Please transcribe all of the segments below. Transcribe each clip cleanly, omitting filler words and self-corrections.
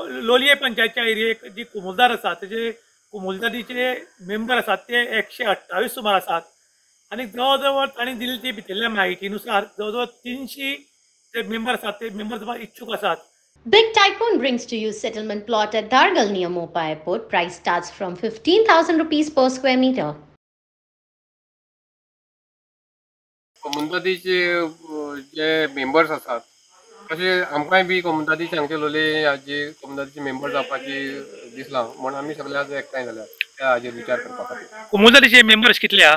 लोलये पंचायतच्या एरियेक जी कुमुलदार आसा तेजे कुमुलदारीचे मेंबर आसात ते 128 सुमार आसात आणि जवळ तांणी दिल्ली ती भितरल्या म्हायतीनुसार जवळ 300 जे मेंबर आसात ते मेंबर जावपाक इच्छुक आसात. Big Tycoon brings to you settlement plot at Dargal near Mopa Airport. Price starts from 15,000 rupees per square meter. कम्युनिटीचे जे मेंबर्स आसात तसे आमकांय बी कम्युनिटीचे हांगचे लोलये जे कम्युनिटीचे मेंबर जावपाची दिसला म्हणून आमी सगळे आज एकठांय जाल्यात त्या हाजेर विचार करपा खातीर. कुमुलदारीचे मेंबर्स कितले आहा?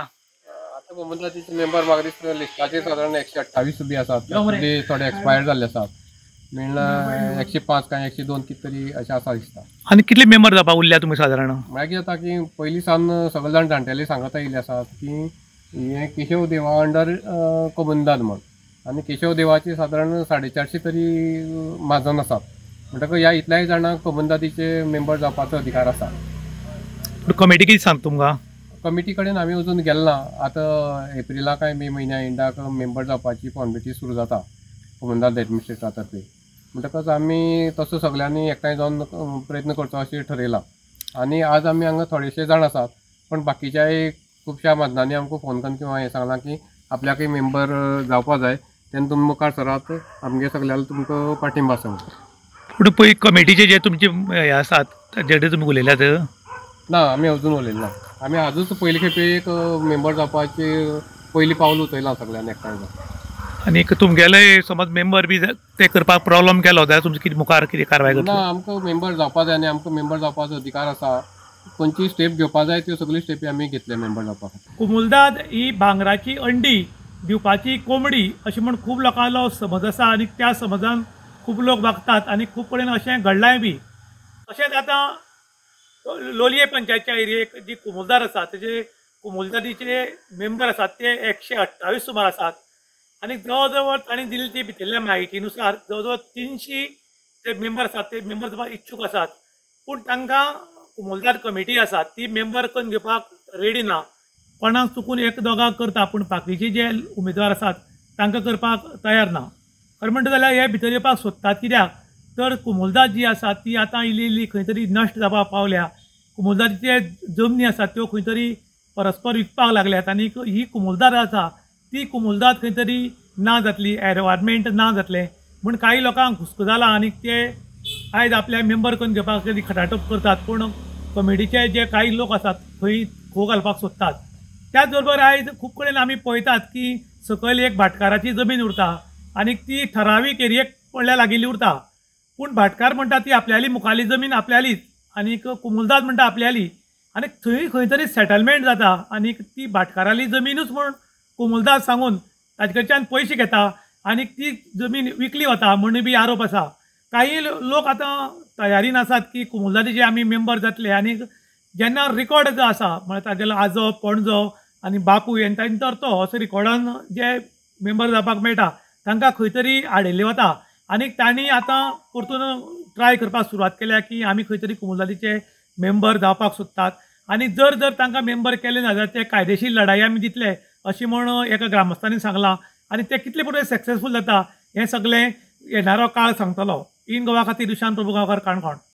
आतां कम्युनिटीचे मेंबर म्हाका दिसता लिस्टाचेर सादारण 128 बी आसात, थोडे एक्सपायर्ड जाल्ले आसात, म्हणल्यार 105 काय 102 कितें तरी अशें आसा दिसता. आणि कितले मेंबर जावपाक उरल्या तुमी सादारण? म्हळ्यार कितें जाता की पयलीं सावन सगळे जाण जाणटेले सांगत आयिल्ले आसात की हे केशव देवा अंडर कम्युनिदाद म्हण आनी केशव देवाचे सादारण 450 तरी माजन आसात, म्हणटकच ह्या इतल्याय जाणांक कम्युनिदादीचे मेंबर जावपाचो अधिकार आसा. कमिटी कितें सांगता तुमकां? कमिटी कडेन आमी अजून गेले ना. आतां एप्रिला काय मे म्हयन्या एंडाक मेंबर जावपाची फॉर्मेलिटी सुरू जाता कम्युनिदाद एडमिनिस्ट्रेटरा तर्फे, म्हणटकच आमी तसो सगळ्यांनी एकठांय जावन प्रयत्न करचो अशें ठरयलां. आनी आज आमी हांगा थोडेशे जाण आसात, पण बाकीच्याय खुबश्या मजनांनी आमकां फोन करून किंवा हें सांगलां की आपल्याकय मेंबर जावपा जाय, तेन्ना तुमी मुखार सरात, आमगे सगळ्याक तुमकां पाठिंबा सांगता. पूण पळय कमिटीचे जे तुमचे हे आसात ताजेर तुमी उलयल्यात? ना, आमी अजून उलयले ना. आमी आजूच पयले खेपे एक मेंबर जावपाची पयलीं पावल उचयलां सगळ्यांनी एकठांय जावन. आनी तुमगेले समज मेंबर बी ते करपाक प्रॉब्लम केलो जाल्यार तुमचे कितें मुखार कितें कारवाय करतले? ना, आमकां मेंबर जावपा जाय आनी आमकां मेंबर जावपाचो अधिकार आसा. खंयची स्टेप घेवपा जाय त्यो सगळ्यो स्टेपी आमी घेतले मेंबर जावपा खातीर. कुमुलदाद ही भांगराची अंडी दिवपाची कोंबडी अशी म्हण खूब लोकांलो समज आसा आनी त्या समजान खूब लोक वागतात आनी खूब कडेन अशें घडलांय बी. तशेंच आतां लोलये पंचायतच्या एरियेक जी कुमुलदार आसा तेजे कुमुलदारीचे मेंबर आसात ते 128 सुमार आसात आनी जवळ तांणी दिल्ली ती भितरल्या म्हायतीनुसार जवळ 300 जे मेंबर आसात ते मेंबर जावपाक इच्छुक आसात, पूण तांकां कुमुलदार कमिटी आसा ती मेंबर करून घेवपाक रेडी ना. कोणाक चुकून एक दोगांक करता, पूण बाकीचे जे उमेदवार आसात तांकां करपाक तयार ना. खरें म्हणटा जाल्यार हे भितर येवपाक सोदतात, कित्याक तर कुमुलदाद जी आसा ती आतां इल्ली इल्ली खंय तरी नश्ट जावपाक पावल्या. कुमुलदारीचे जमनी आसात त्यो खंय तरी परस्पर विकपाक लागल्यात आनी ही कुमुलदार आसा ती कुमुलदाद खंय तरी ना जातली, एनवायरमेंट ना जातलें म्हूण काही लोकांक हुस्को जाला आनी ते आयज आपल्या मेंबर करून घेवपाक खटाटप करतात. पूण कमिटीचे जे काही लोक आसात थंय खो घालपाक सोदतात. त्याच बरोबर आयज खूब कडेन आमी पळयतात की सकयल एक भाटकाराची जमीन उरता आनी ती ठरावीक एरियेक पडल्या लागिल्ली उरता, पूण भाटकार म्हणटा ती आपल्याली मुखाली जमीन आपल्यालीच आनी कुमुलदाद म्हणटा आपल्याली, आनी थंय खंय तरी सेटलमेंट जाता आनी ती भाटकाराली जमीनूच म्हूण कुमुलदाद सांगून ताजे कडच्यान पयशे घेता आनी ती जमीन विकली वता म्हणून बी आरोप आसा. काही लोक आतां तयारीन आसात की कुमुलदारीचे आमी मेंबर जातले आनी जेन्ना रिकॉर्ड जो आसा म्हळ्यार तागेलो आजो पणजो आनी बापूय आनी तांचो तो असो रिकॉर्डान जे मेंबर जावपाक मेळटा तांकां खंय तरी आडयल्ले वता आनी तांणी आतां परतून ट्राय करपाक सुरवात केल्या की आमी खंय तरी कुमुलदारीचे मेंबर जावपाक सोदतात आनी जर तांकां मेंबर केले ना जाल्यार ते कायदेशीर लढाई आमी दितले अशें म्हण एका ग्रामस्थांनी सांगलां. आनी ते कितले परेन सक्सेसफूल जाता हें सगळें येणारो काळ सांगतलो. इन गोवा खातीर दुशांत प्रभू गांवकार, काणकोण.